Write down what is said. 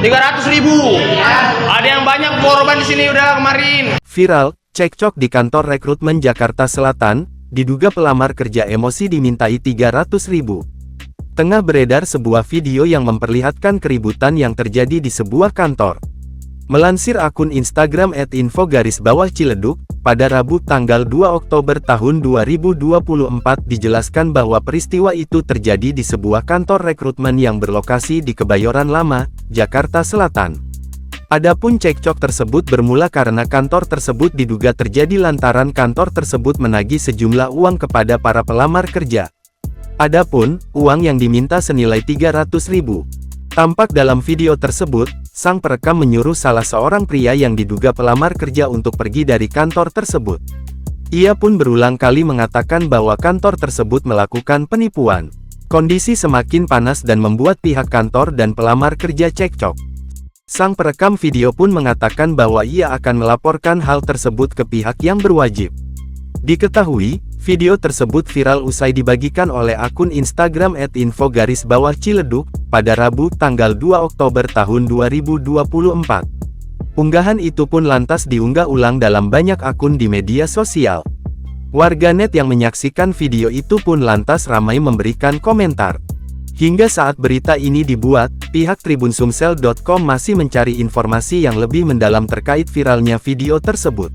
300.000. Ada yang banyak korban di sini udah kemarin. Viral, cekcok di kantor rekrutmen Jakarta Selatan, diduga pelamar kerja emosi dimintai 300.000. Tengah beredar sebuah video yang memperlihatkan keributan yang terjadi di sebuah kantor. Melansir akun Instagram @info_ciledug, pada Rabu tanggal 2 Oktober tahun 2024 dijelaskan bahwa peristiwa itu terjadi di sebuah kantor rekrutmen yang berlokasi di Kebayoran Lama, Jakarta Selatan. Adapun cekcok tersebut bermula karena kantor tersebut diduga terjadi lantaran kantor tersebut menagih sejumlah uang kepada para pelamar kerja. Adapun, uang yang diminta senilai 300.000. Tampak dalam video tersebut, sang perekam menyuruh salah seorang pria yang diduga pelamar kerja untuk pergi dari kantor tersebut. Ia pun berulang kali mengatakan bahwa kantor tersebut melakukan penipuan. Kondisi semakin panas dan membuat pihak kantor dan pelamar kerja cekcok. Sang perekam video pun mengatakan bahwa ia akan melaporkan hal tersebut ke pihak yang berwajib. Diketahui, video tersebut viral usai dibagikan oleh akun Instagram @info_ciledug, pada Rabu tanggal 2 Oktober tahun 2024. Unggahan itu pun lantas diunggah ulang dalam banyak akun di media sosial. Warganet yang menyaksikan video itu pun lantas ramai memberikan komentar. Hingga saat berita ini dibuat, pihak tribunsumsel.com masih mencari informasi yang lebih mendalam terkait viralnya video tersebut.